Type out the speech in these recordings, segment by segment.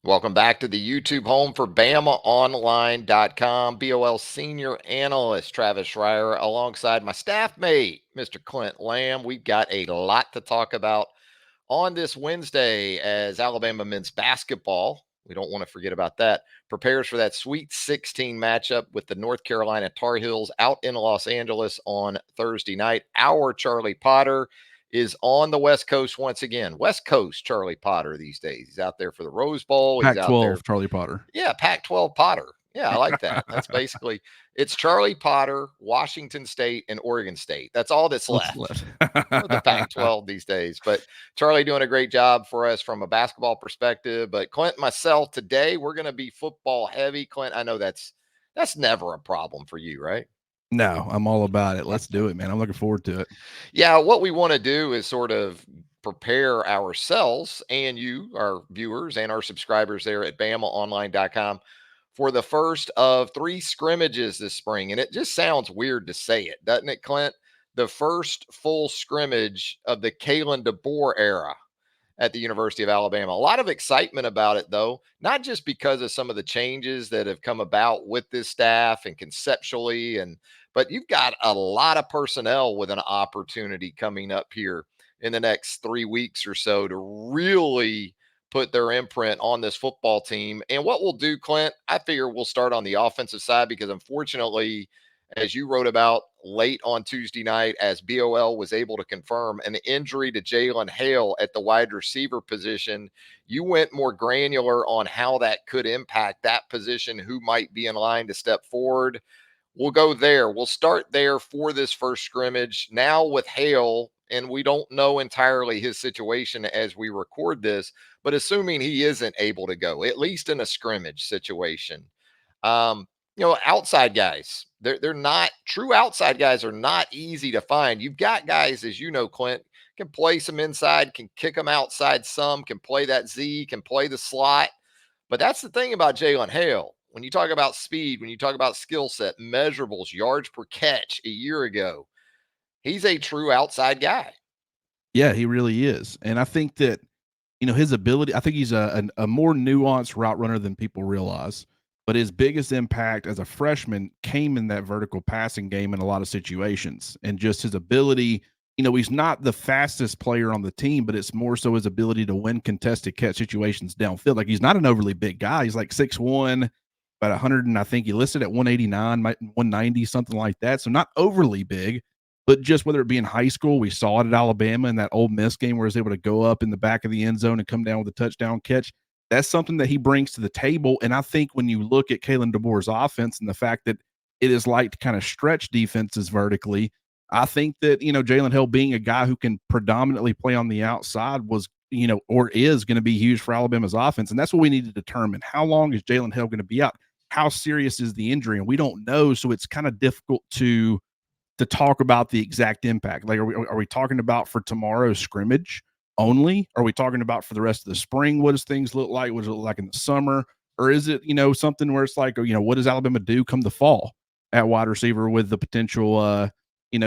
Welcome back to the YouTube home for BamaOnLine.com. BOL senior analyst Travis Reier alongside my staff mate, Mr. Clint Lamb. We've got a lot to talk about on this Wednesday as Alabama men's basketball, we don't want to forget about that, prepares for that Sweet 16 matchup with the North Carolina Tar Heels out in Los Angeles on Thursday night. Our Charlie Potter is on the West Coast once again. West Coast Charlie Potter these days. He's out there for the Rose Bowl. He's out there. Pac-12 Charlie Potter. Yeah, Pac-12 Potter. Yeah, I like that. That's basically it's Charlie Potter, Washington State, and Oregon State. That's all that's What's left left? with the Pac-12 these days. But Charlie doing a great job for us from a basketball perspective. But Clint and myself today, we're going to be football heavy. Clint, I know that's never a problem for you, right? No, I'm all about it. Let's do it, man. I'm looking forward to it. Yeah, what we want to do is sort of prepare ourselves and you, our viewers and our subscribers there at BamaOnLine.com for the first of 3 scrimmages this spring. And it just sounds weird to say it, doesn't it, Clint? The first full scrimmage of the Kalen DeBoer era at the University of Alabama. A lot of excitement about it, though, not just because of some of the changes that have come about with this staff and conceptually, but you've got a lot of personnel with an opportunity coming up here in the next 3 weeks or so to really put their imprint on this football team. And what we'll do, Clint, I figure we'll start on the offensive side because unfortunately, as you wrote about late on Tuesday night, as BOL was able to confirm an injury to Jalen Hale at the wide receiver position. You went more granular on how that could impact that position, who might be in line to step forward. We'll go there. We'll start there for this first scrimmage. Now with Hale, and we don't know entirely his situation as we record this, but assuming he isn't able to go, at least in a scrimmage situation, um, outside guys, they're not true outside guys are not easy to find. You've got guys, as you know, Clint, can play some inside, can kick them outside some, can play that Z, can play the slot. But that's the thing about Jalen Hale. When you talk about speed, when you talk about skill set, measurables, yards per catch a year ago, he's a true outside guy. Yeah, he really is. And I think that, his ability, I think he's a more nuanced route runner than people realize. But his biggest impact as a freshman came in that vertical passing game in a lot of situations. And just his ability, he's not the fastest player on the team, but it's more so his ability to win contested catch situations downfield. Like he's not an overly big guy. He's like 6'1, about 100, and I think he listed at 189, 190, something like that. So not overly big, but just whether it be in high school, we saw it at Alabama in that Ole Miss game where he was able to go up in the back of the end zone and come down with a touchdown catch. That's something that he brings to the table. And I think when you look at Kalen DeBoer's offense and the fact that it is like to kind of stretch defenses vertically, I think that, Jalen Hale being a guy who can predominantly play on the outside was, or is going to be huge for Alabama's offense. And that's what we need to determine. How long is Jalen Hale going to be out? How serious is the injury? And we don't know. So it's kind of difficult to talk about the exact impact. Like, are we talking about for tomorrow's scrimmage only? Are we talking about for the rest of the spring? What does things look like? What does it look like in the summer? Or is it, something where it's like, what does Alabama do come the fall at wide receiver with the potential,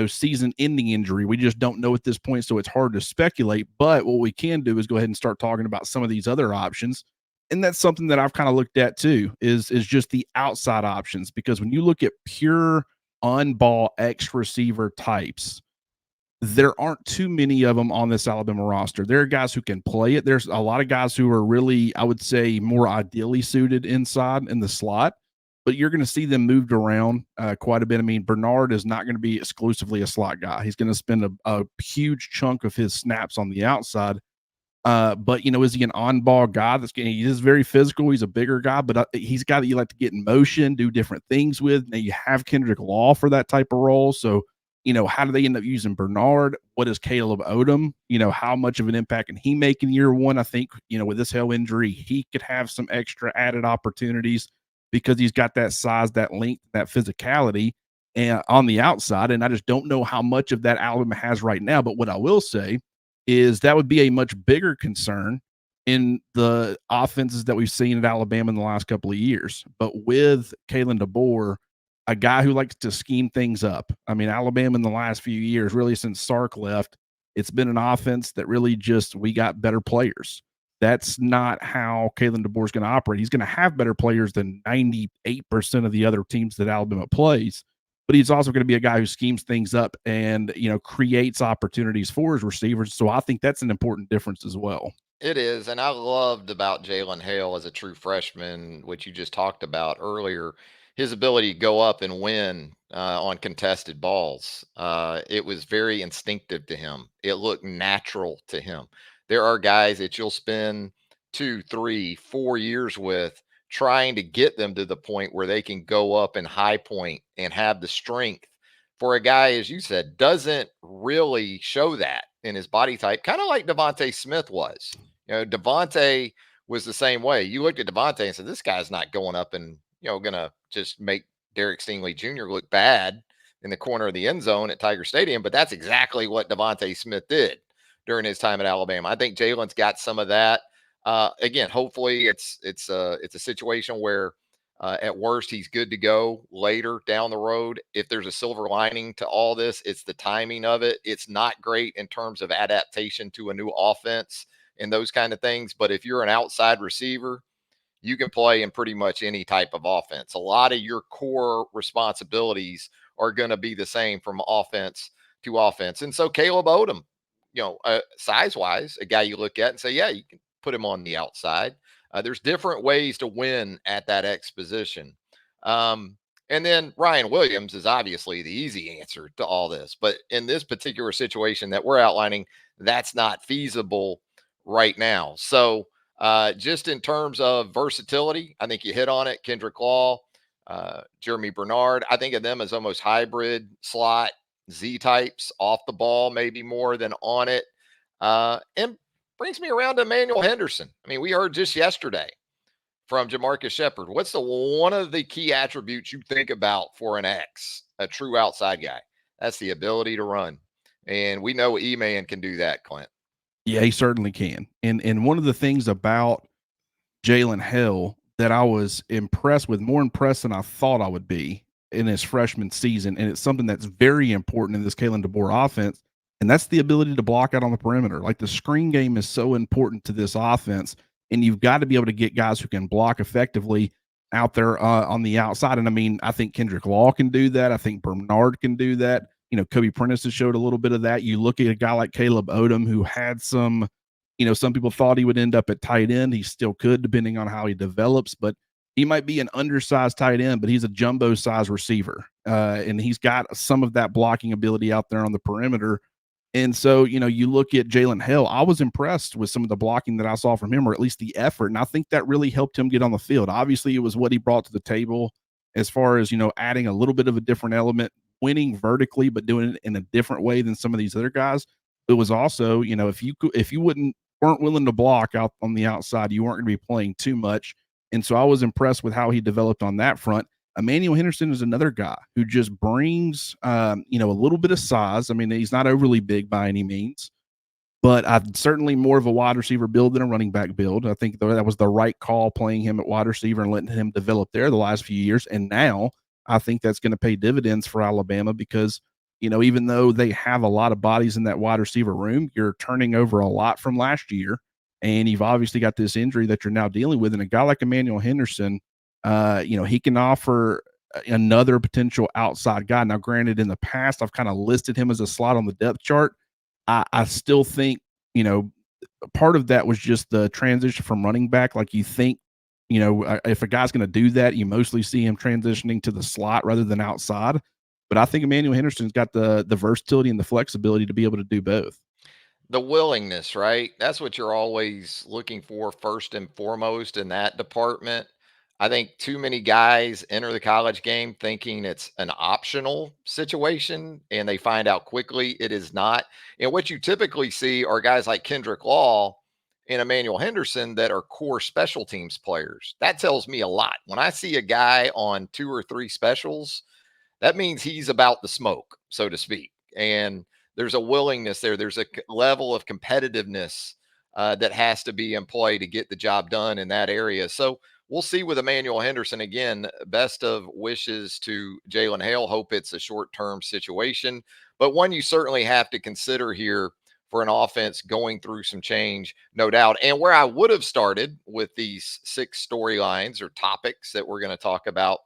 season ending injury? We just don't know at this point. So it's hard to speculate. But what we can do is go ahead and start talking about some of these other options. And that's something that I've kind of looked at too, is just the outside options. Because when you look at pure on ball X receiver types, there aren't too many of them on this Alabama roster. There are guys who can play it. There's a lot of guys who are really, I would say, more ideally suited inside in the slot, but you're going to see them moved around quite a bit. I mean, Bernard is not going to be exclusively a slot guy. He's going to spend a huge chunk of his snaps on the outside. But is he an on-ball guy he is very physical? He's a bigger guy, but he's a guy that you like to get in motion, do different things with. Now you have Kendrick Law for that type of role. So, how do they end up using Bernard? What is Caleb Odom? How much of an impact can he make in year one? I think, with this Hale injury, he could have some extra added opportunities because he's got that size, that length, that physicality and on the outside. And I just don't know how much of that Alabama has right now. But what I will say is that would be a much bigger concern in the offenses that we've seen at Alabama in the last couple of years. But with Kalen DeBoer, a guy who likes to scheme things up. I mean, Alabama in the last few years, really since Sark left, it's been an offense that really just, we got better players. That's not how Kalen DeBoer is going to operate. He's going to have better players than 98% of the other teams that Alabama plays, but he's also going to be a guy who schemes things up and, creates opportunities for his receivers. So I think that's an important difference as well. It is, and I loved about Jalen Hale as a true freshman, which you just talked about earlier, his ability to go up and win on contested balls. It was very instinctive to him. It looked natural to him. There are guys that you'll spend 2, 3, 4 years with trying to get them to the point where they can go up and high point and have the strength. For a guy, as you said, doesn't really show that in his body type, kind of like Devontae Smith was. Devontae was the same way. You looked at Devontae and said, this guy's not going up and, going to just make Derek Stingley Jr. look bad in the corner of the end zone at Tiger Stadium. But that's exactly what Devontae Smith did during his time at Alabama. I think Jalen's got some of that. Again, hopefully it's a situation where at worst he's good to go later down the road. If there's a silver lining to all this, it's the timing of it. It's not great in terms of adaptation to a new offense and those kind of things. But if you're an outside receiver, you can play in pretty much any type of offense. A lot of your core responsibilities are going to be the same from offense to offense. And so Caleb Odom, size wise, a guy you look at and say, yeah, you can put him on the outside. There's different ways to win at that X position. And then Ryan Williams is obviously the easy answer to all this. But in this particular situation that we're outlining, that's not feasible right now. So just in terms of versatility, I think you hit on it. Kendrick Law, Jeremy Bernard, I think of them as almost hybrid slot Z types, off the ball, maybe more than on it. And brings me around to Emmanuel Henderson. I mean, we heard just yesterday from Jamarcus Shepard. What's the one of the key attributes you think about for an X, a true outside guy? That's the ability to run. And we know E-Man can do that, Clint. Yeah, he certainly can. And one of the things about Jalen Hale that I was impressed with, more impressed than I thought I would be in his freshman season, and it's something that's very important in this Kalen DeBoer offense, and that's the ability to block out on the perimeter. Like, the screen game is so important to this offense, and you've got to be able to get guys who can block effectively out there on the outside. And I mean, I think Kendrick Law can do that. I think Bernard can do that. Kobe Prentice has showed a little bit of that. You look at a guy like Caleb Odom, who had some people thought he would end up at tight end. He still could, depending on how he develops, but he might be an undersized tight end, but he's a jumbo size receiver. And he's got some of that blocking ability out there on the perimeter. And so, you look at Jalen Hale, I was impressed with some of the blocking that I saw from him, or at least the effort. And I think that really helped him get on the field. Obviously, it was what he brought to the table as far as, adding a little bit of a different element, winning vertically, but doing it in a different way than some of these other guys. It was also, if you weren't willing to block out on the outside, you weren't going to be playing too much. And so I was impressed with how he developed on that front. Emmanuel Henderson is another guy who just brings, a little bit of size. I mean, he's not overly big by any means, but I've certainly more of a wide receiver build than a running back build. I think that was the right call, playing him at wide receiver and letting him develop there the last few years. And now I think that's going to pay dividends for Alabama because, even though they have a lot of bodies in that wide receiver room, you're turning over a lot from last year. And you've obviously got this injury that you're now dealing with. And a guy like Emmanuel Henderson, he can offer another potential outside guy. Now, granted, in the past, I've kind of listed him as a slot on the depth chart. I still think, part of that was just the transition from running back. Like, you think, if a guy's going to do that, you mostly see him transitioning to the slot rather than outside. But I think Emmanuel Henderson's got the versatility and the flexibility to be able to do both. The willingness, right? That's what you're always looking for first and foremost in that department. I think too many guys enter the college game thinking it's an optional situation and they find out quickly it is not. And what you typically see are guys like Kendrick Law and Emmanuel Henderson that are core special teams players. That tells me a lot. When I see a guy on 2 or 3 specials, that means he's about the smoke, so to speak. And there's a willingness there. There's a level of competitiveness that has to be in play to get the job done in that area. So we'll see with Emmanuel Henderson. Again, best of wishes to Jalen Hale. Hope it's a short-term situation, but one you certainly have to consider here for an offense going through some change, no doubt. And where I would have started with these 6 storylines or topics that we're going to talk about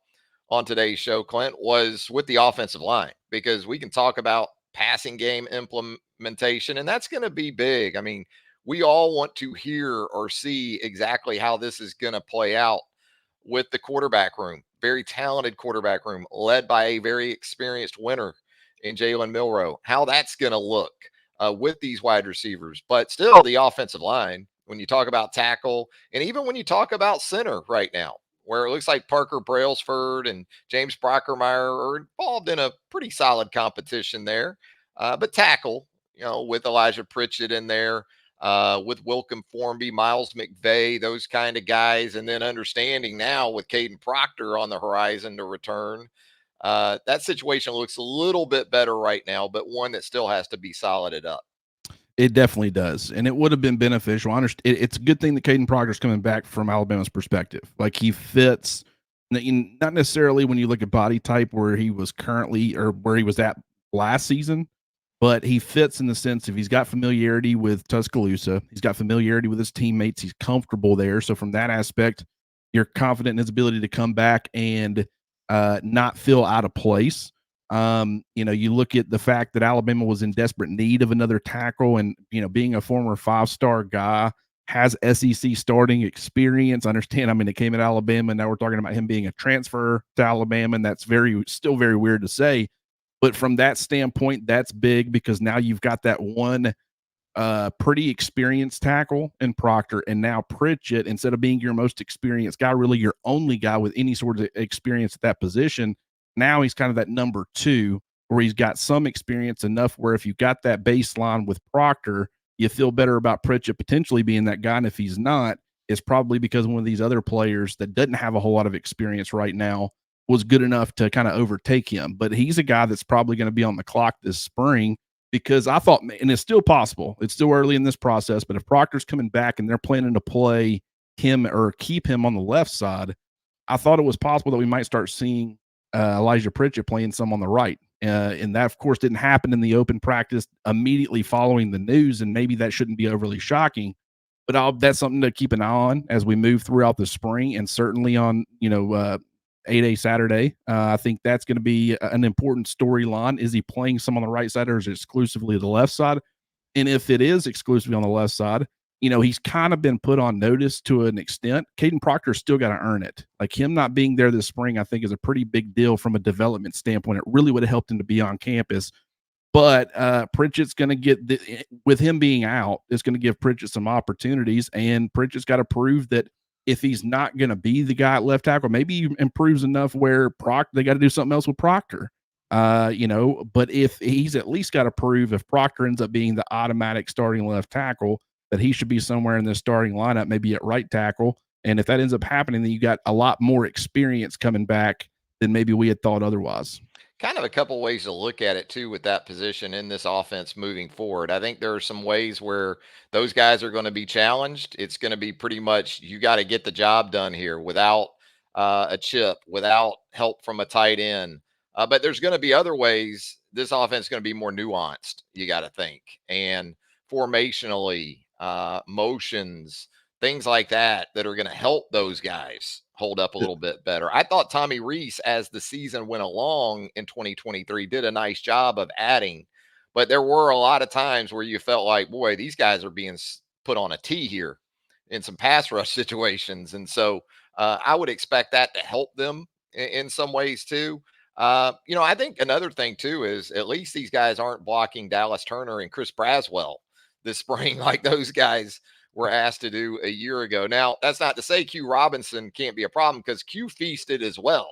on today's show, Clint, was with the offensive line, because we can talk about passing game implementation, and that's going to be big. I mean, we all want to hear or see exactly how this is going to play out with the quarterback room. Very talented quarterback room led by a very experienced winner in Jalen Milroe. How that's going to look with these wide receivers. But still, the offensive line, when you talk about tackle, and even when you talk about center right now, where it looks like Parker Brailsford and James Brockermeyer are involved in a pretty solid competition there. But tackle, with Elijah Pritchett in there, with Wilkin Formby, Miles McVay, those kind of guys, and then understanding now with Caden Proctor on the horizon to return. That situation looks a little bit better right now, but one that still has to be solided up. It definitely does, and it would have been beneficial. I understand. It's a good thing that Caden Proctor's coming back from Alabama's perspective. Like, he fits, not necessarily when you look at body type where he was currently or where he was at last season, but he fits in the sense of he's got familiarity with Tuscaloosa. He's got familiarity with his teammates. He's comfortable there. So from that aspect, you're confident in his ability to come back and not feel out of place. You look at the fact that Alabama was in desperate need of another tackle, and being a former 5-star guy, has SEC starting experience. Understand, I mean, it came at Alabama, and now we're talking about him being a transfer to Alabama, and that's still very weird to say. But from that standpoint, that's big, because now you've got that one pretty experienced tackle in Proctor, and now Pritchett, instead of being your most experienced guy, really your only guy with any sort of experience at that position, now he's kind of that number 2, where he's got some experience enough where if you got that baseline with Proctor, you feel better about Pritchett potentially being that guy. And if he's not, it's probably because one of these other players that doesn't have a whole lot of experience right now was good enough to kind of overtake him. But he's a guy that's probably going to be on the clock this spring, because I thought, and it's still possible, it's still early in this process, but if Proctor's coming back and they're planning to play him or keep him on the left side, I thought it was possible that we might start seeing Elijah Pritchett playing some on the right. And that, of course, didn't happen in the open practice immediately following the news, and maybe that shouldn't be overly shocking. But that's something to keep an eye on as we move throughout the spring, and certainly on 8A Saturday. I think that's going to be an important storyline. Is he playing some on the right side, or is it exclusively the left side? And if it is exclusively on the left side, he's kind of been put on notice to an extent. Caden Proctor's still got to earn it. Like, him not being there this spring, I think, is a pretty big deal from a development standpoint. It really would have helped him to be on campus. But Pritchett's going to get, with him being out, it's going to give Pritchett some opportunities, and Pritchett's got to prove that if he's not going to be the guy at left tackle, maybe he improves enough where they got to do something else with Proctor. But if he's at least got to prove, if Proctor ends up being the automatic starting left tackle, that he should be somewhere in the starting lineup, maybe at right tackle. And if that ends up happening, then you got a lot more experience coming back than maybe we had thought otherwise. Kind of a couple ways to look at it too with that position in this offense moving forward. I think there are some ways where those guys are going to be challenged. It's going to be pretty much, you got to get the job done here without a chip, without help from a tight end. But there's going to be other ways this offense is going to be more nuanced, you got to think. And formationally, motions, things like that are going to help those guys hold up a little bit better. I thought Tommy Rees, as the season went along in 2023, did a nice job of adding, but there were a lot of times where you felt like, boy, these guys are being put on a tee here in some pass rush situations. And so I would expect that to help them in some ways too. I think another thing too is at least these guys aren't blocking Dallas Turner and Chris Braswell this spring like those guys were asked to do a year ago. Now, that's not to say Q Robinson can't be a problem, because Q feasted as well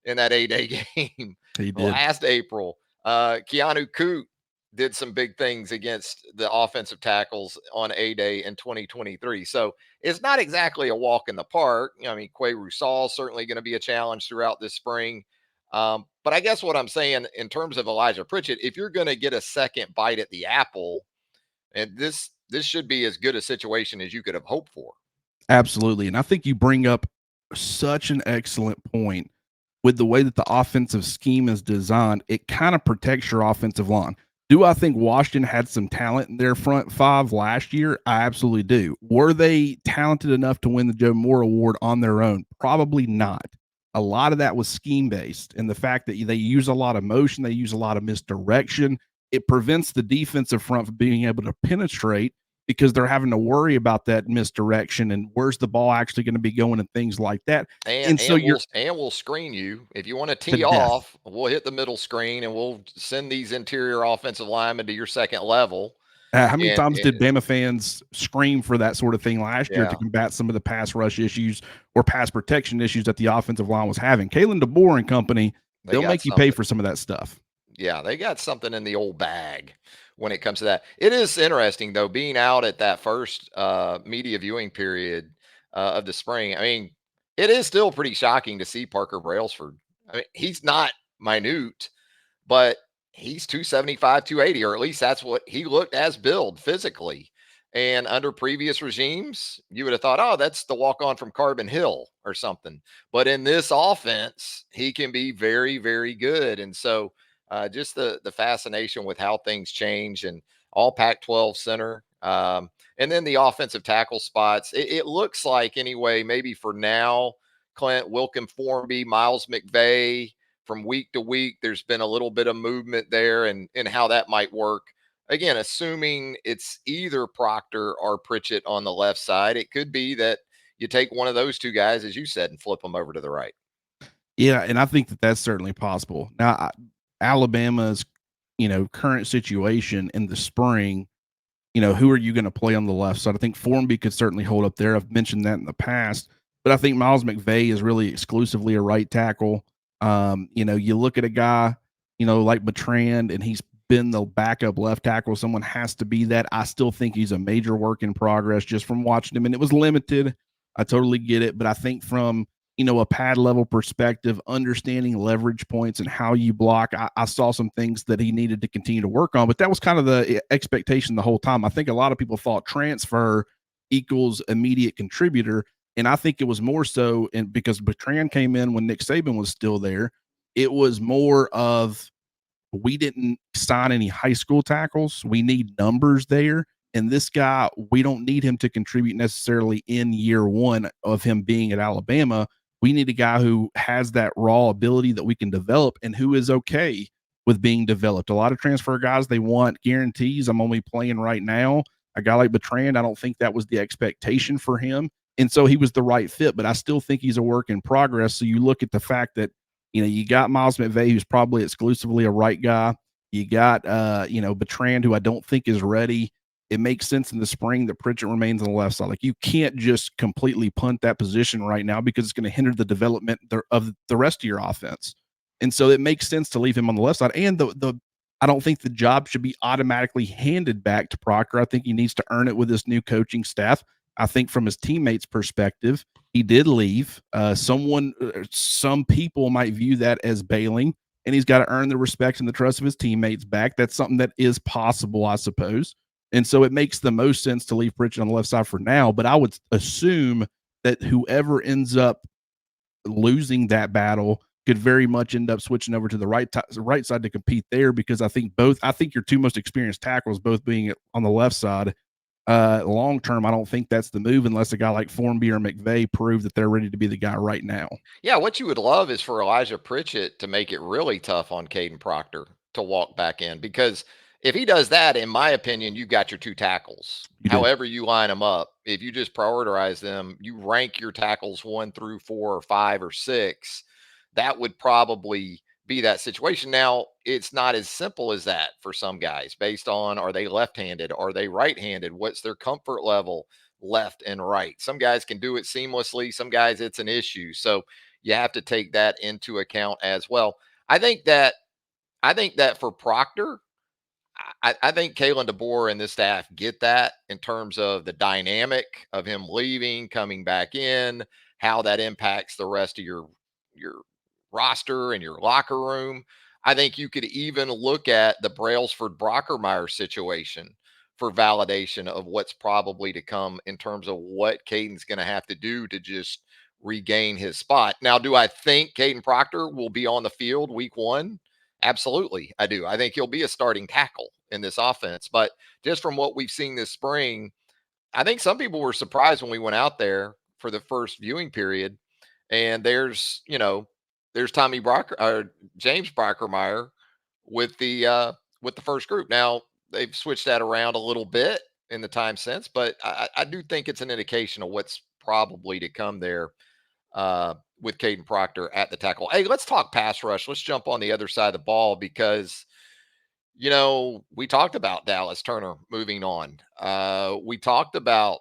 in that 8A game He did. last April. Keanu Coote did some big things against the offensive tackles on 8A in 2023. So it's not exactly a walk in the park. I mean, Quay Rusal is certainly going to be a challenge throughout this spring. But I guess what I'm saying in terms of Elijah Pritchett, if you're going to get a second bite at the apple, and this should be as good a situation as you could have hoped for. Absolutely. And I think you bring up such an excellent point with the way that the offensive scheme is designed. It kind of protects your offensive line. Do I think Washington had some talent in their front five last year? I absolutely do. Were they talented enough to win the Joe Moore Award on their own? Probably not. A lot of that was scheme based, and the fact that they use a lot of motion, they use a lot of misdirection. It prevents the defensive front from being able to penetrate because they're having to worry about that misdirection and where's the ball actually going to be going and things like that. And And so you're we'll screen you. If you want to to tee death. off, we'll hit the middle screen and we'll send these interior offensive linemen to your second level. How many times And did Bama fans scream for that sort of thing last year to yeah, combat some of the pass rush issues or pass protection issues that the offensive line was having? Kalen DeBoer and company, they they'll got make you pay something. for some of that stuff. Yeah, they got something in the old bag when it comes to that. It is interesting though, being out at that first media viewing period of the spring. I mean, it is still pretty shocking to see Parker Brailsford. I mean, he's not minute, but he's 275, 280, or at least that's what he looked as build physically. And under previous regimes, you would have thought, oh, that's the walk on from Carbon Hill or something. But in this offense, he can be very, very good. And so just the fascination with how things change and all Pac 12 center. And then the offensive tackle spots. It looks like, anyway, maybe for now, Clint, Wilkin Formby, Miles McVay, from week to week, there's been a little bit of movement there and how that might work. Again, assuming it's either Proctor or Pritchett on the left side, it could be that you take one of those two guys, as you said, and flip them over to the right. Yeah, and I think that that's certainly possible. Now, Alabama's current situation in the spring, who are you going to play on the left side? I think Formby could certainly hold up there. I've mentioned that in the past, but I think Miles McVay is really exclusively a right tackle. You look at a guy, like Bertrand, and he's been the backup left tackle. Someone has to be that. I still think he's a major work in progress just from watching him, and it was limited. I totally get it, but I think from a pad level perspective, understanding leverage points and how you block. I saw some things that he needed to continue to work on, but that was kind of the expectation the whole time. I think a lot of people thought transfer equals immediate contributor. And I think it was more so, and because Bertrand came in when Nick Saban was still there, it was more of we didn't sign any high school tackles. We need numbers there. And this guy, we don't need him to contribute necessarily in year one of him being at Alabama. We need a guy who has that raw ability that we can develop and who is okay with being developed. A lot of transfer guys, they want guarantees. I'm only playing right now. A guy like Bertrand, I don't think that was the expectation for him. And so he was the right fit, but I still think he's a work in progress. So you look at the fact that you got Miles McVay, who's probably exclusively a right guy. You got, Bertrand, who I don't think is ready. It makes sense in the spring that Pritchett remains on the left side. Like, you can't just completely punt that position right now because it's going to hinder the development of the rest of your offense. And so it makes sense to leave him on the left side. And I don't think the job should be automatically handed back to Proctor. I think he needs to earn it with this new coaching staff. I think from his teammates' perspective, he did leave. Some people might view that as bailing, and he's got to earn the respect and the trust of his teammates back. That's something that is possible, I suppose. And so it makes the most sense to leave Pritchett on the left side for now. But I would assume that whoever ends up losing that battle could very much end up switching over to the right side to compete there, because I think your two most experienced tackles both being on the left side. Long term, I don't think that's the move unless a guy like Formby or McVay prove that they're ready to be the guy right now. Yeah, what you would love is for Elijah Pritchett to make it really tough on Caden Proctor to walk back in, because if he does that, in my opinion, you've got your two tackles. You do. However you line them up, if you just prioritize them, you rank your tackles 1 through 4 or 5 or 6, that would probably be that situation. Now, it's not as simple as that for some guys based on, are they left-handed? Are they right-handed? What's their comfort level left and right? Some guys can do it seamlessly. Some guys, it's an issue. So you have to take that into account as well. I think that for Proctor, I think Kalen DeBoer and this staff get that in terms of the dynamic of him leaving, coming back in, how that impacts the rest of your roster and your locker room. I think you could even look at the Brailsford Brockermeyer situation for validation of what's probably to come in terms of what Caden's going to have to do to just regain his spot. Now, do I think Caden Proctor will be on the field week one? Absolutely, I do. I think he'll be a starting tackle in this offense. But just from what we've seen this spring, I think some people were surprised when we went out there for the first viewing period, and there's Tommy Brocker or James Brockermeyer with the first group. Now they've switched that around a little bit in the time since, but I do think it's an indication of what's probably to come there with Caden Proctor at the tackle. Hey, let's talk pass rush. Let's jump on the other side of the ball because we talked about Dallas Turner moving on. We talked about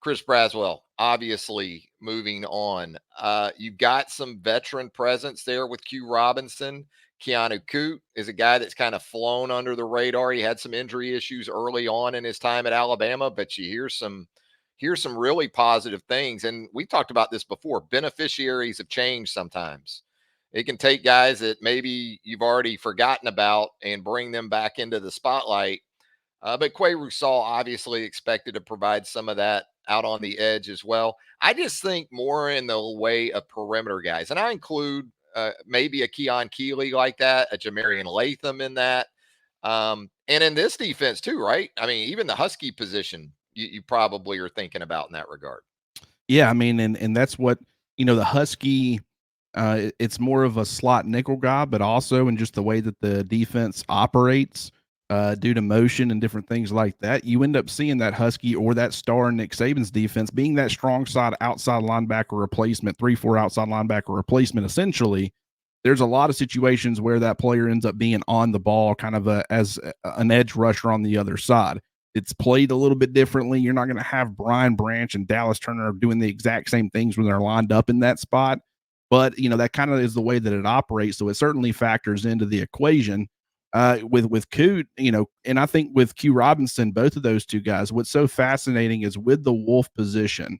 Chris Braswell obviously moving on. You've got some veteran presence there with Q Robinson. Keanu Coote is a guy that's kind of flown under the radar. He had some injury issues early on in his time at Alabama, but you hear some really positive things. And we talked about this before. Beneficiaries of change sometimes. It can take guys that maybe you've already forgotten about and bring them back into the spotlight. But Quay Rousseau obviously expected to provide some of that out on the edge as well. I just think more in the way of perimeter guys, and I include maybe a Keon Keeley like that, a Jamarian Latham in that, and in this defense too, right? I mean, even the Husky position, you probably are thinking about in that regard. Yeah, I mean, and that's what the Husky. It's more of a slot nickel guy, but also in just the way that the defense operates, due to motion and different things like that, you end up seeing that Husky or that star in Nick Saban's defense being that strong side outside linebacker replacement, 3-4 outside linebacker replacement. Essentially, there's a lot of situations where that player ends up being on the ball, kind of as an edge rusher on the other side. It's played a little bit differently. You're not going to have Brian Branch and Dallas Turner doing the exact same things when they're lined up in that spot. But that kind of is the way that it operates. So it certainly factors into the equation. With Coote, and I think with Q Robinson, both of those two guys, what's so fascinating is with the Wolf position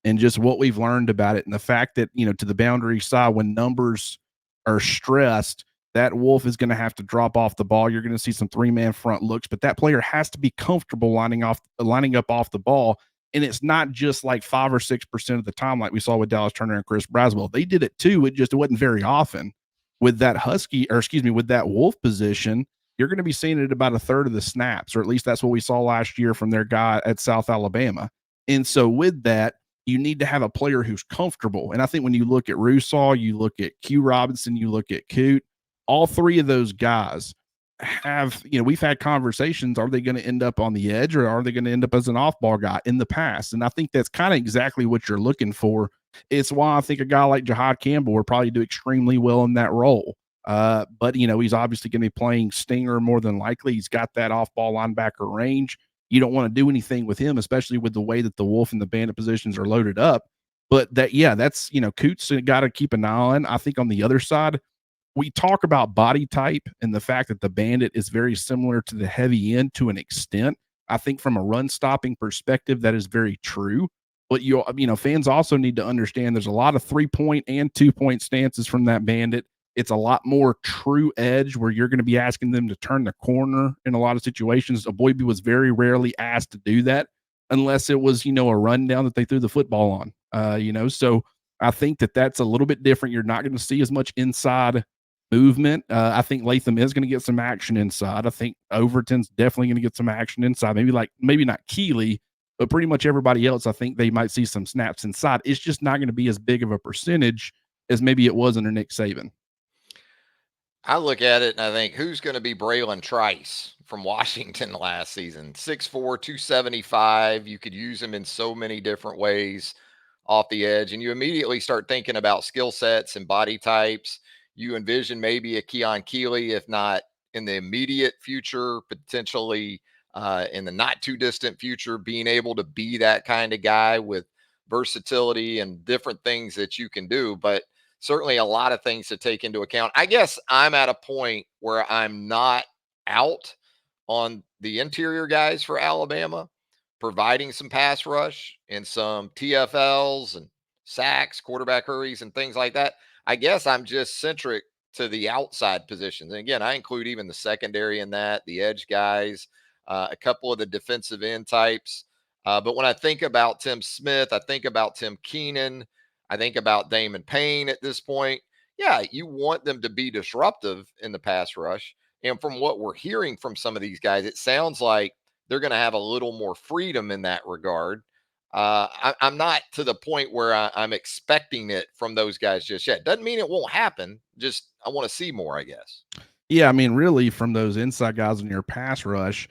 and just what we've learned about it, and the fact that to the boundary side, when numbers are stressed, that Wolf is going to have to drop off the ball. You're going to see some 3-man front looks, but that player has to be comfortable lining up off the ball. And it's not just like 5 or 6% of the time, like we saw with Dallas Turner and Chris Braswell. They did it too. It wasn't very often. With that with that Wolf position, you're going to be seeing it about a third of the snaps, or at least that's what we saw last year from their guy at South Alabama. And so with that, you need to have a player who's comfortable. And I think when you look at Rousseau, you look at Q Robinson, you look at Coote, all three of those guys have, we've had conversations. Are they going to end up on the edge, or are they going to end up as an off-ball guy in the past? And I think that's kind of exactly what you're looking for. It's why I think a guy like Jahad Campbell would probably do extremely well in that role. But he's obviously going to be playing stinger more than likely. He's got that off-ball linebacker range. You don't want to do anything with him, especially with the way that the Wolf and the Bandit positions are loaded up. But that's Coote's got to keep an eye on. I think on the other side, we talk about body type and the fact that the Bandit is very similar to the heavy end to an extent. I think from a run stopping perspective, that is very true. But fans also need to understand there's a lot of 3-point and 2-point stances from that Bandit. It's a lot more true edge where you're going to be asking them to turn the corner in a lot of situations. Aboybe was very rarely asked to do that unless it was, a rundown that they threw the football on, So I think that that's a little bit different. You're not going to see as much inside movement. I think Latham is going to get some action inside. I think Overton's definitely going to get some action inside. Maybe not Keeley, but pretty much everybody else, I think they might see some snaps inside. It's just not going to be as big of a percentage as maybe it was under Nick Saban. I look at it and I think, who's going to be Braylon Trice from Washington last season? 6'4", 275. You could use him in so many different ways off the edge. And you immediately start thinking about skill sets and body types. You envision maybe a Keon Keeley, if not in the immediate future, potentially in the not too distant future, being able to be that kind of guy with versatility and different things that you can do. But certainly a lot of things to take into account. I guess I'm at a point where I'm not out on the interior guys for Alabama, providing some pass rush and some TFLs and sacks, quarterback hurries, and things like that. I guess I'm just centric to the outside positions. And again, I include even the secondary in that, the edge guys, a couple of the defensive end types. But when I think about Tim Smith, I think about Tim Keenan, I think about Damon Payne at this point. yeah, you want them to be disruptive in the pass rush. And from what we're hearing from some of these guys, it sounds like they're going to have a little more freedom in that regard. I'm not to the point where I'm expecting it from those guys just yet. Doesn't mean it won't happen. Just I want to see more, I guess. Yeah, I mean, really, from those inside guys in your pass rush,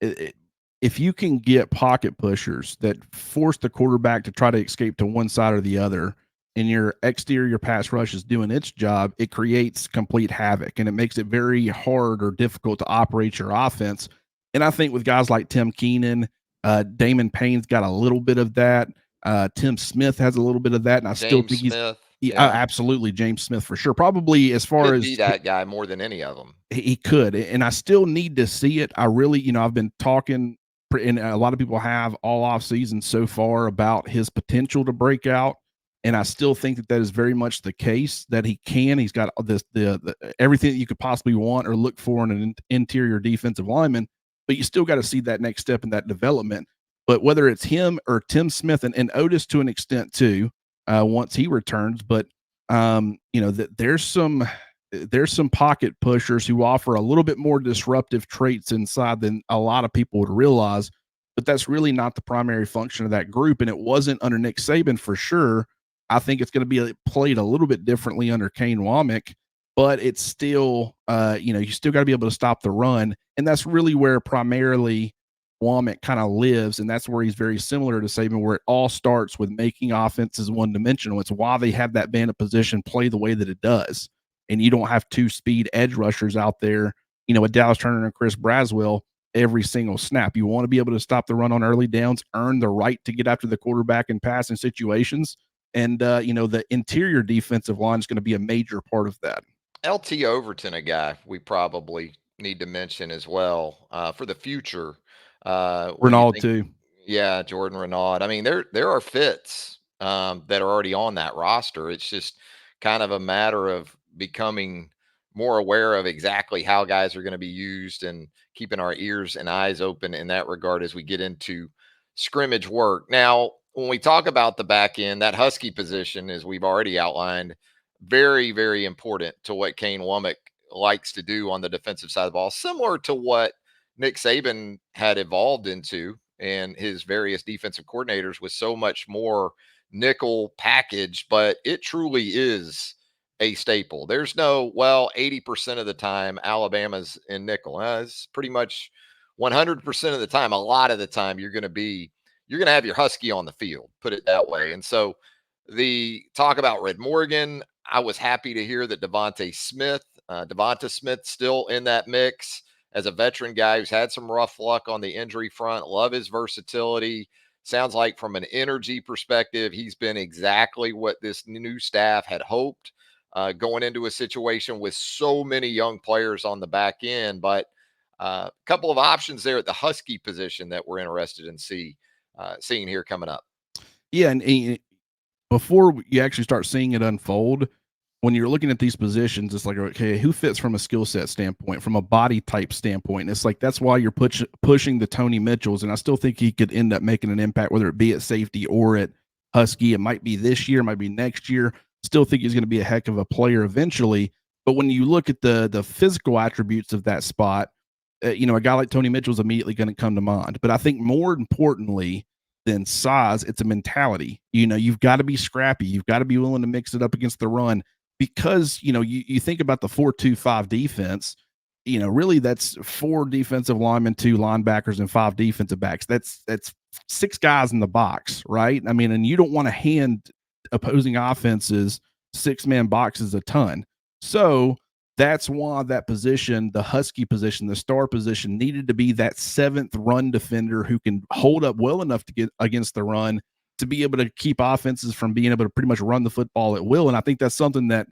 if you can get pocket pushers that force the quarterback to try to escape to one side or the other, and your exterior pass rush is doing its job, it creates complete havoc and it makes it very hard or difficult to operate your offense. And I think with guys like Tim Keenan, Damon Payne's got a little bit of that. Tim Smith has a little bit of that, and I still James think he's Smith, yeah, absolutely James Smith for sure. Probably as far could as be that guy more than any of them. he could, and I still need to see it. I really, I've been talking, and a lot of people have all off season so far about his potential to break out, and I still think that is very much the case that he can. He's got this the everything that you could possibly want or look for in an interior defensive lineman, but you still got to see that next step in that development. But whether it's him or Tim Smith and Otis to an extent too, once he returns, but that there's some pocket pushers who offer a little bit more disruptive traits inside than a lot of people would realize, but that's really not the primary function of that group. And it wasn't under Nick Saban for sure. I think it's going to be played a little bit differently under Kane Womack, but it's still, you still got to be able to stop the run. And that's really where primarily Womack kind of lives. And that's where he's very similar to Saban, where it all starts with making offenses one dimensional. It's why they have that band of position play the way that it does, and you don't have two speed edge rushers out there, with Dallas Turner and Chris Braswell every single snap. You want to be able to stop the run on early downs, earn the right to get after the quarterback in passing situations. And, the interior defensive line is going to be a major part of that. LT Overton, a guy we probably need to mention as well for the future. When you Renaud, think, too. yeah, Jordan Renaud. I mean, there are fits that are already on that roster. It's just kind of a matter of becoming more aware of exactly how guys are going to be used and keeping our ears and eyes open in that regard as we get into scrimmage work. Now, when we talk about the back end, that Husky position, as we've already outlined, very, very important to what Kane Womack likes to do on the defensive side of the ball, similar to what Nick Saban had evolved into and his various defensive coordinators with so much more nickel package, but it truly is a staple. There's no, well, 80% of the time Alabama's in nickel. It's pretty much 100% of the time. A lot of the time you're going to have your Husky on the field, put it that way. And so the talk about Red Morgan, I was happy to hear that Devonta Smith still in that mix as a veteran guy who's had some rough luck on the injury front. Love his versatility. Sounds like from an energy perspective, he's been exactly what this new staff had hoped going into a situation with so many young players on the back end. But a couple of options there at the Husky position that we're interested in seeing here coming up. Yeah, and before you actually start seeing it unfold, when you're looking at these positions, it's like, okay, who fits from a skill set standpoint, from a body type standpoint? It's like that's why you're pushing the Tony Mitchells, and I still think he could end up making an impact, whether it be at safety or at Husky. It might be this year, it might be next year. Still think he's going to be a heck of a player eventually. But when you look at the physical attributes of that spot, a guy like Tony Mitchell is immediately going to come to mind. But I think more importantly than size, it's a mentality. You've got to be scrappy. You've got to be willing to mix it up against the run because, you think about the 4-2-5 defense, really that's 4 defensive linemen, 2 linebackers, and 5 defensive backs. That's 6 guys in the box, right? I mean, and you don't want to hand opposing offenses 6-man boxes a ton. So that's why that position, the Husky position, the star position, needed to be that 7th run defender who can hold up well enough to get against the run to be able to keep offenses from being able to pretty much run the football at will. And I think that's something that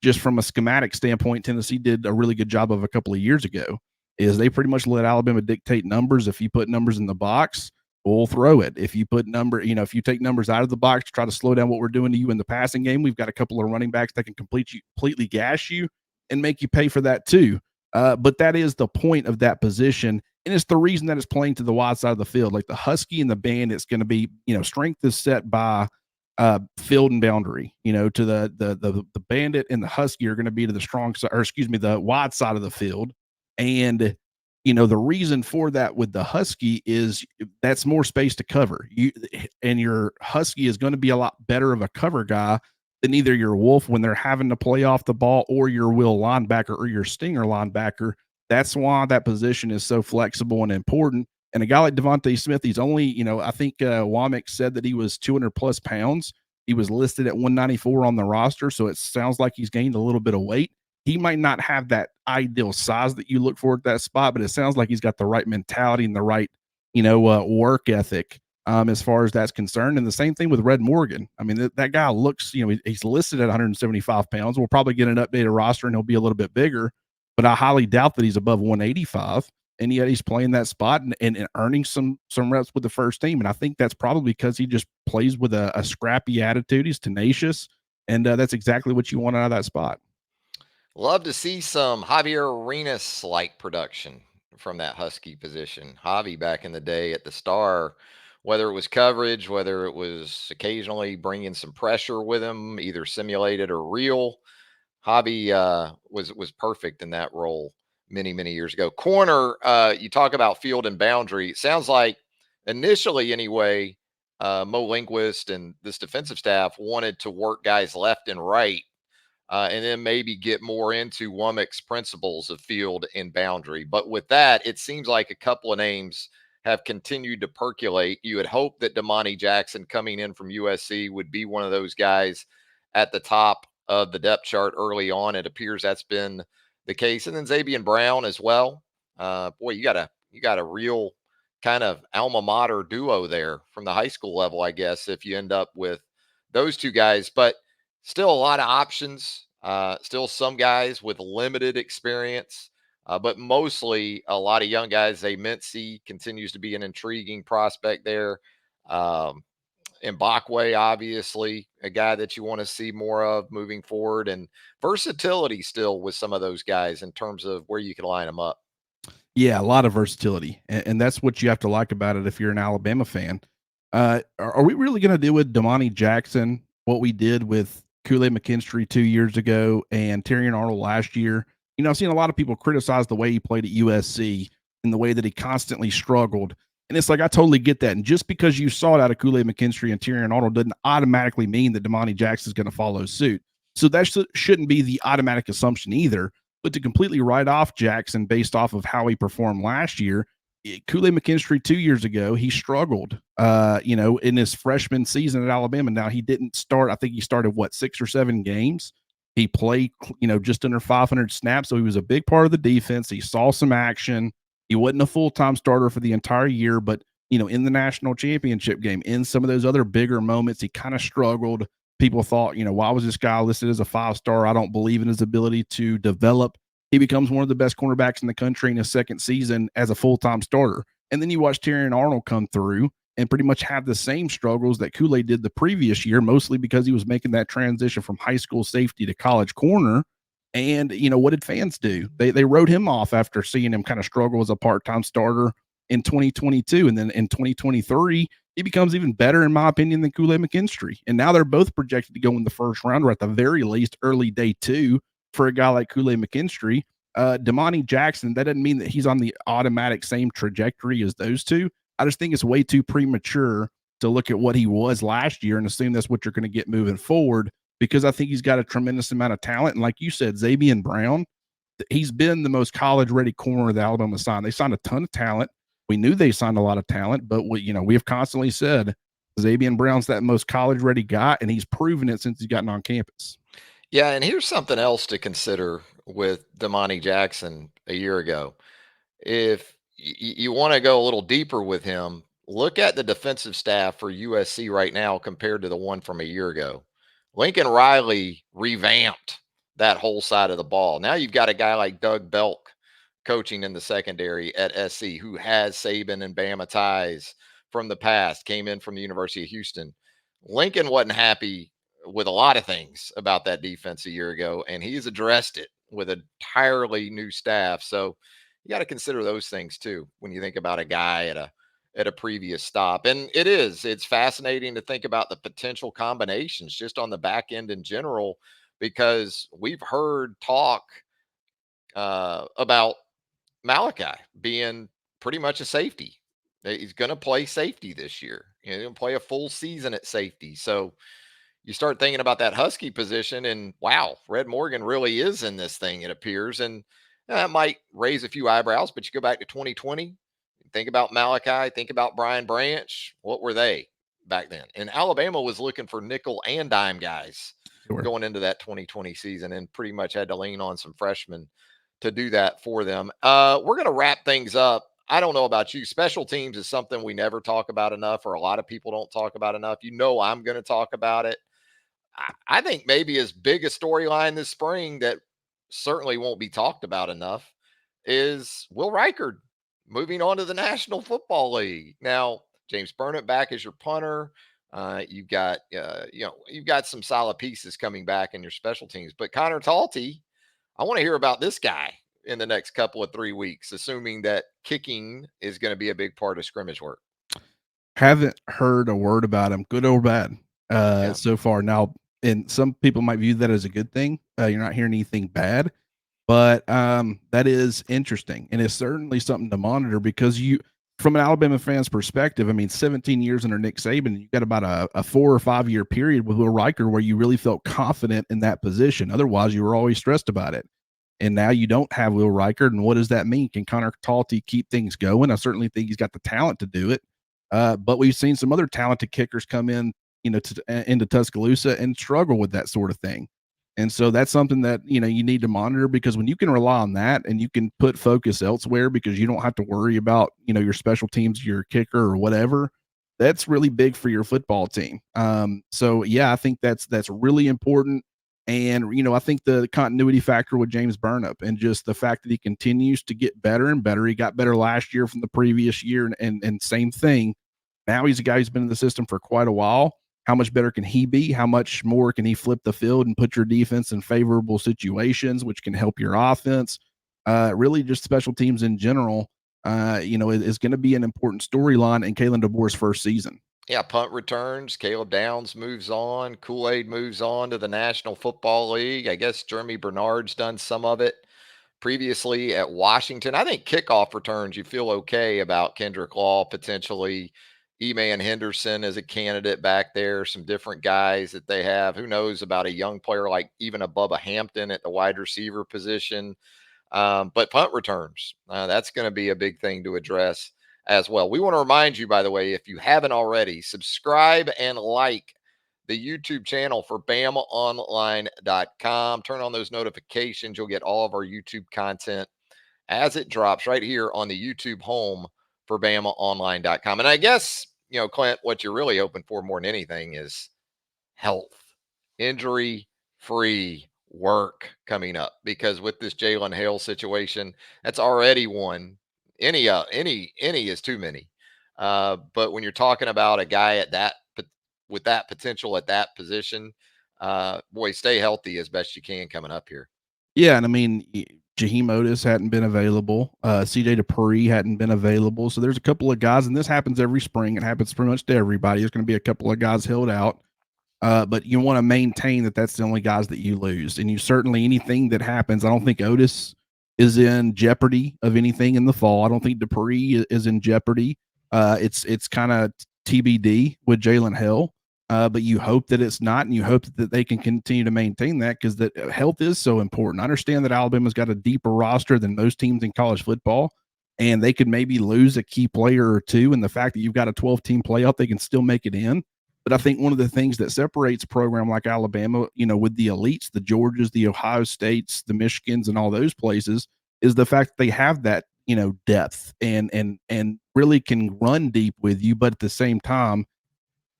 just from a schematic standpoint, Tennessee did a really good job of a couple of years ago, is they pretty much let Alabama dictate numbers. If you put numbers in the box, we'll throw it. If you if you take numbers out of the box to try to slow down what we're doing to you in the passing game, we've got a couple of running backs that can completely gash you and make you pay for that too. But that is the point of that position. And it's the reason that it's playing to the wide side of the field. Like the Husky and the band, it's going to be, strength is set by field and boundary. To the bandit and the husky are going to be to the strong side, or excuse me, the wide side of the field. And the reason for that with the husky is that's more space to cover. And your husky is going to be a lot better of a cover guy than either your wolf when they're having to play off the ball, or your will linebacker or your stinger linebacker. That's why that position is so flexible and important. And a guy like Devontae Smith, he's only, I think Womack said that he was 200 plus pounds. He was listed at 194 on the roster. So it sounds like he's gained a little bit of weight. He might not have that ideal size that you look for at that spot, but it sounds like he's got the right mentality and the right, work ethic as far as that's concerned. And the same thing with Red Morgan. I mean, that guy looks, he's listed at 175 pounds. We'll probably get an updated roster and he'll be a little bit bigger, but I highly doubt that he's above 185. And yet he's playing that spot and earning some reps with the first team. And I think that's probably because he just plays with a scrappy attitude. He's tenacious, and that's exactly what you want out of that spot. Love to see some Javier Arenas-like production from that Husky position. Javi back in the day at the Star, whether it was coverage, whether it was occasionally bringing some pressure with him, either simulated or real. Javi was perfect in that role many years ago. Corner, you talk about field and boundary. Sounds like initially, anyway, Mo Linguist and this defensive staff wanted to work guys left and right, and then maybe get more into Womack's principles of field and boundary. But with that, it seems like a couple of names have continued to percolate. You would hope that Damani Jackson coming in from USC would be one of those guys at the top of the depth chart early on. It appears that's been the case. And then Xavier Brown as well. Boy, you got a real kind of alma mater duo there from the high school level, I guess, if you end up with those two guys. But still a lot of options. Still some guys with limited experience, but mostly a lot of young guys. Mincy continues to be an intriguing prospect there. Mbakwe, obviously, a guy that you want to see more of moving forward, and versatility still with some of those guys in terms of where you can line them up. Yeah, a lot of versatility, and that's what you have to like about it if you're an Alabama fan. Are we really going to do with Damani Jackson what we did with Kool-Aid McKinstry 2 years ago and Terrion Arnold last year? I've seen a lot of people criticize the way he played at USC and the way that he constantly struggled. And it's like, I totally get that. And just because you saw it out of Kool-Aid McKinstry and Terrion Arnold doesn't automatically mean that Damani Jackson is going to follow suit. So that shouldn't be the automatic assumption either. But to completely write off Jackson based off of how he performed last year, Kool-Aid McKinstry 2 years ago, he struggled, in his freshman season at Alabama. Now, he didn't start. I think he started, 6 or 7 games. He played, just under 500 snaps. So he was a big part of the defense. He saw some action. He wasn't a full-time starter for the entire year, but, in the national championship game, in some of those other bigger moments, he kind of struggled. People thought, why was this guy listed as a 5-star? I don't believe in his ability to develop. He becomes one of the best cornerbacks in the country in his second season as a full-time starter. And then you watch Terrion Arnold come through and pretty much have the same struggles that Kool-Aid did the previous year, mostly because he was making that transition from high school safety to college corner. And, what did fans do? They wrote him off after seeing him kind of struggle as a part-time starter in 2022. And then in 2023, he becomes even better, in my opinion, than Kool-Aid McKinstry. And now they're both projected to go in the first round, or at the very least, early day 2 for a guy like Kool-Aid McKinstry. Damani Jackson, that doesn't mean that he's on the automatic same trajectory as those two. I just think it's way too premature to look at what he was last year and assume that's what you're going to get moving forward, because I think he's got a tremendous amount of talent. And like you said, Xavier Brown, he's been the most college-ready corner that Alabama signed. They signed a ton of talent. We knew they signed a lot of talent, but we have constantly said Xavier Brown's that most college-ready guy, and he's proven it since he's gotten on campus. Yeah, and here's something else to consider with Damani Jackson a year ago. If you want to go a little deeper with him, look at the defensive staff for USC right now compared to the one from a year ago. Lincoln Riley revamped that whole side of the ball. Now you've got a guy like Doug Belk coaching in the secondary at SC, who has Saban and Bama ties from the past, came in from the University of Houston. Lincoln wasn't happy with a lot of things about that defense a year ago, and he's addressed it with an entirely new staff. So you got to consider those things too when you think about a guy at a previous stop. And it's fascinating to think about the potential combinations just on the back end in general, because we've heard talk about Malachi being pretty much a safety. He's going to play safety this year. He's going to play a full season at safety. So you start thinking about that Husky position, and wow, Red Morgan really is in this thing, it appears. And that might raise a few eyebrows, but you go back to 2020, think about Malachi, think about Brian Branch. What were they back then? And Alabama was looking for nickel and dime guys Sure. going into that 2020 season, and pretty much had to lean on some freshmen to do that for them. We're going to wrap things up. I don't know about you. Special teams is something we never talk about enough, or a lot of people don't talk about enough. I'm going to talk about it. I think maybe as big a storyline this spring that certainly won't be talked about enough is Will Reichard moving on to the National Football League. Now, James Burnett back as your punter. You've got some solid pieces coming back in your special teams. But Conor Talty, I want to hear about this guy in the next couple of 3 weeks, assuming that kicking is going to be a big part of scrimmage work. Haven't heard a word about him, good or bad, Yeah. so far. Now, and some people might view that as a good thing. You're not hearing anything bad, but that is interesting, and it's certainly something to monitor because from an Alabama fan's perspective, I mean, 17 years under Nick Saban, you got about a 4 or 5 year period with Will Reichard where you really felt confident in that position. Otherwise, you were always stressed about it. And now you don't have Will Reichard, and what does that mean? Can Conor Talty keep things going? I certainly think he's got the talent to do it. But we've seen some other talented kickers come in, into Tuscaloosa and struggle with that sort of thing. And so that's something that, you need to monitor, because when you can rely on that and you can put focus elsewhere because you don't have to worry about, your special teams, your kicker or whatever, that's really big for your football team. So yeah, I think that's really important. And, I think the continuity factor with James Burnip and just the fact that he continues to get better and better. He got better last year from the previous year, and same thing. Now he's a guy who's been in the system for quite a while. How much better can he be? How much more can he flip the field and put your defense in favorable situations, which can help your offense? Really, just special teams in general, is going to be an important storyline in Kalen DeBoer's first season. Yeah, punt returns. Caleb Downs moves on. Kool-Aid moves on to the National Football League. I guess Jeremy Bernard's done some of it previously at Washington. I think kickoff returns, you feel okay about Kendrick Law potentially. E-Man Henderson as a candidate back there. Some different guys that they have. Who knows about a young player like even a Bubba Hampton at the wide receiver position. But punt returns, that's going to be a big thing to address as well. We want to remind you, by the way, if you haven't already, subscribe and like the YouTube channel for BamaOnLine.com. Turn on those notifications. You'll get all of our YouTube content as it drops right here on the YouTube home for BamaOnline.com. And I guess, Clint, what you're really hoping for more than anything is health, injury free work coming up, because with this Jalen Hale situation, that's already one. Any is too many. But when you're talking about a guy with that potential at that position, boy, stay healthy as best you can coming up here. Yeah, and I mean, Jaheim Otis hadn't been available. CJ Dupree hadn't been available. So there's a couple of guys, and this happens every spring. It happens pretty much to everybody. There's going to be a couple of guys held out. But you want to maintain that that's the only guys that you lose. And you certainly, anything that happens, I don't think Otis is in jeopardy of anything in the fall. I don't think Dupree is in jeopardy. It's kind of TBD with Jalen Hale. But you hope that it's not, and you hope that they can continue to maintain that, because that health is so important. I understand that Alabama's got a deeper roster than most teams in college football, and they could maybe lose a key player or two. And the fact that you've got a 12-team playoff, they can still make it in. But I think one of the things that separates a program like Alabama, with the elites, the Georgias, the Ohio States, the Michigans, and all those places, is the fact that they have that, depth and really can run deep with you. But at the same time,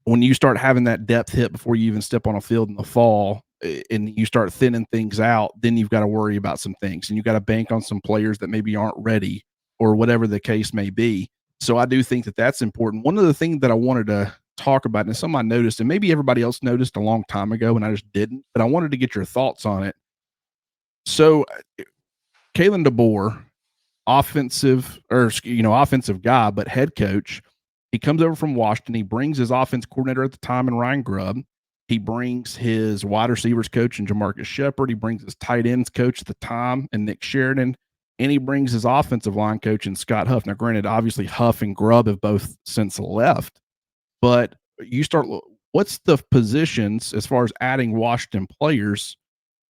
when you start having that depth hit before you even step on a field in the fall, and you start thinning things out, then you've got to worry about some things, and you got to bank on some players that maybe aren't ready, or whatever the case may be. So I do think that that's important. One of the things that I wanted to talk about, and something I noticed, and maybe everybody else noticed a long time ago, and I just didn't, but I wanted to get your thoughts on it. So Kalen DeBoer, offensive guy, but head coach, He comes over from Washington. He brings his offense coordinator at the time, and Ryan Grubb. He brings his wide receivers coach and Jamarcus Shepard. He brings his tight ends coach at the time and Nick Sheridan. And he brings his offensive line coach and Scott Huff. Now, granted, obviously Huff and Grubb have both since left, but you start, what's the positions as far as adding Washington players?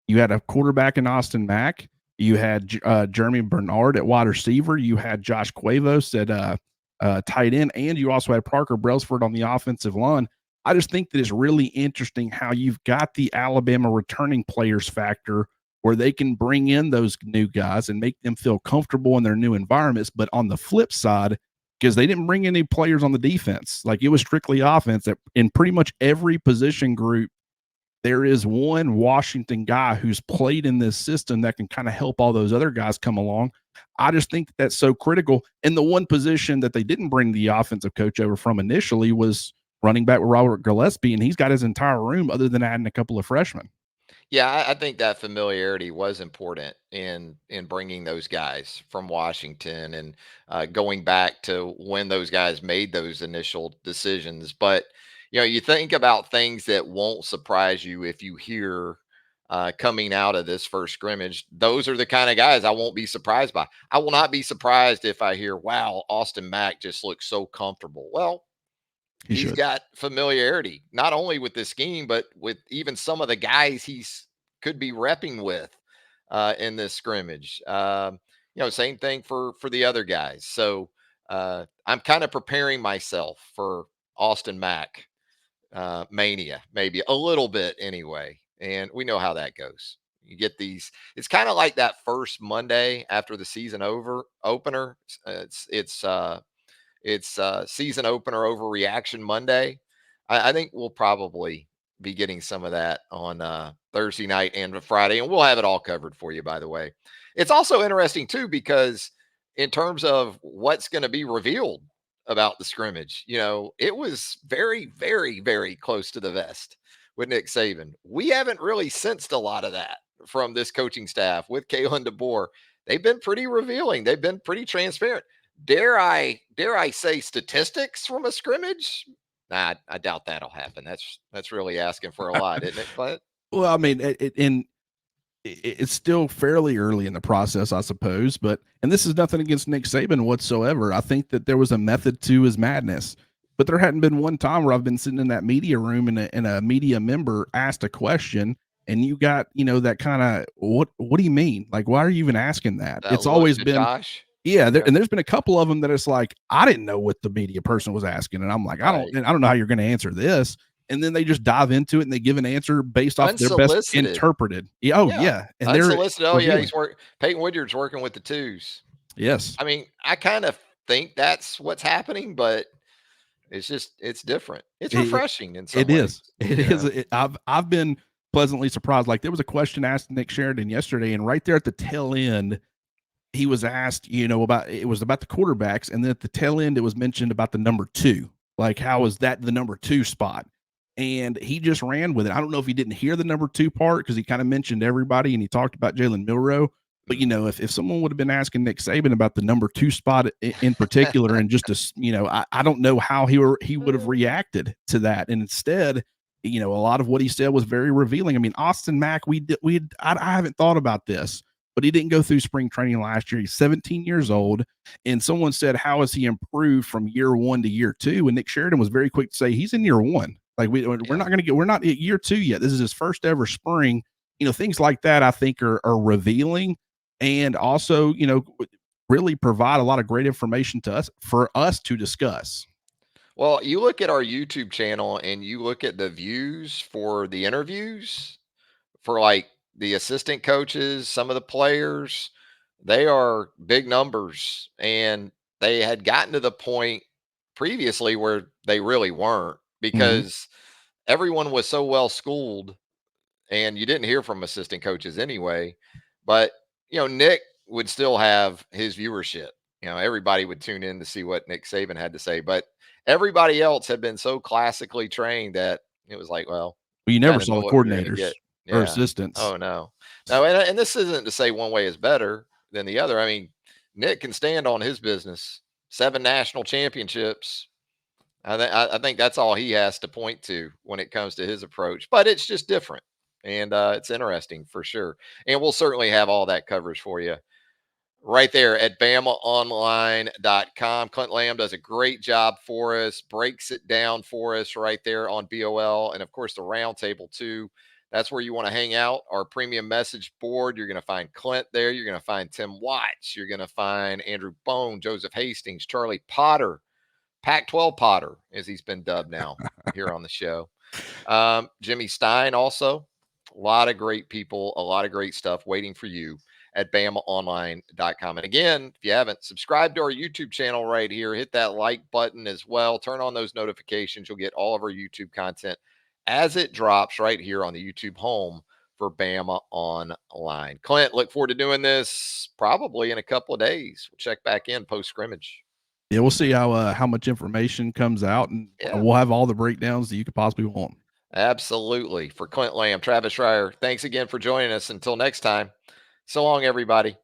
You had a quarterback in Austin Mack. You had Jeremy Bernard at wide receiver. You had Josh Cuevas at tight end, and you also had Parker Brailsford on the offensive line. I just think that it's really interesting how you've got the Alabama returning players factor where they can bring in those new guys and make them feel comfortable in their new environments. But on the flip side, because they didn't bring any players on the defense, like it was strictly offense, that in pretty much every position group, there is one Washington guy who's played in this system that can kind of help all those other guys come along. I just think that's so critical. And the one position that they didn't bring the offensive coach over from initially was running back with Robert Gillespie, and he's got his entire room other than adding a couple of freshmen. Yeah, I think that familiarity was important in bringing those guys from Washington and going back to when those guys made those initial decisions. But you think about things that won't surprise you if you hear coming out of this first scrimmage. Those are the kind of guys I won't be surprised by. I will not be surprised if I hear, "Wow, Austin Mack just looks so comfortable." Well, He he's should. got familiarity not only with this scheme but with even some of the guys he's could be repping with in this scrimmage. Same thing for the other guys. So I'm kind of preparing myself for Austin Mack mania, maybe a little bit anyway. And we know how that goes. You get these. It's kind of like that first Monday after the season opener. It's season opener overreaction Monday. I think we'll probably be getting some of that on Thursday night and Friday, and we'll have it all covered for you, by the way. It's also interesting, too, because in terms of what's going to be revealed about the scrimmage, it was very, very, very close to the vest with Nick Saban. We haven't really sensed a lot of that from this coaching staff with Kalen DeBoer. They've been pretty revealing. They've been pretty transparent. Dare I say statistics from a scrimmage? Nah, I doubt that'll happen. That's really asking for a lot, isn't it, Clint? Well, I mean, it's still fairly early in the process, I suppose. And this is nothing against Nick Saban whatsoever. I think that there was a method to his madness, but there hadn't been one time where I've been sitting in that media room and a media member asked a question, and you got that kind of what do you mean? Like, why are you even asking that? That It's look always to been Josh. yeah, Yeah, and there's been a couple of them that it's like I didn't know what the media person was asking, and I'm like, right. I don't know how you're going to answer this, and then they just dive into it and they give an answer based off their best Unsolicited. interpreted. Yeah, oh Yeah. yeah, and they're Unsolicited. Oh yeah, revealing. he's Peyton Woodyard's working with the twos. Yes, I mean, I kind of think that's what's happening, but it's different. It's it, refreshing in it some ways, is. It you is. know. I've been pleasantly surprised. Like there was a question asked Nick Sheridan yesterday, and right there at the tail end, he was asked, about it was about the quarterbacks, and then at the tail end, it was mentioned about the number two. Like, how is that the number two spot? And he just ran with it. I don't know if he didn't hear the number two part because he kind of mentioned everybody and he talked about Jalen Milroe. But Mm. if someone would have been asking Nick Saban about the number two spot in particular, and just I don't know how he would have reacted to that. And instead, a lot of what he said was very revealing. I mean, Austin Mack, I haven't thought about this, but he didn't go through spring training last year. He's 17 years old. And someone said, how has he improved from year one to year two? And Nick Sheridan was very quick to say, he's in year one. Like Yeah. we're not at year two yet. This is his first ever spring. Things like that I think are revealing and also, really provide a lot of great information to us for us to discuss. Well, you look at our YouTube channel and you look at the views for the interviews for like the assistant coaches, some of the players, they are big numbers. And they had gotten to the point previously where they really weren't Mm-hmm. because everyone was so well schooled and you didn't hear from assistant coaches anyway. But, Nick would still have his viewership. Everybody would tune in to see what Nick Saban had to say. But everybody else had been so classically trained that it was like, well, Well, you never kind of saw know the what you're going to coordinators get. or Yeah. assistants. Oh, no. No. And this isn't to say one way is better than the other. I mean, Nick can stand on his business, 7 national championships. I think that's all he has to point to when it comes to his approach, but it's just different. And it's interesting for sure. And we'll certainly have all that coverage for you right there at BamaOnLine.com. Clint Lamb does a great job for us, breaks it down for us right there on BOL. And of course, the roundtable too. That's where you want to hang out. Our premium message board. You're going to find Clint there. You're going to find Tim Watts. You're going to find Andrew Bone, Joseph Hastings, Charlie Potter, Pac 12 Potter, as he's been dubbed now here on the show. Jimmy Stein also. A lot of great people, a lot of great stuff waiting for you at BamaOnline.com. And again, if you haven't subscribed to our YouTube channel right here, hit that like button as well. Turn on those notifications. You'll get all of our YouTube content as it drops right here on the YouTube home for Bama Online. Clint, look forward to doing this probably in a couple of days. We'll check back in post scrimmage. Yeah, we'll see how much information comes out, and Yeah. we'll have all the breakdowns that you could possibly want. Absolutely. For Clint Lamb, Travis Reier, thanks again for joining us. Until next time, so long, everybody.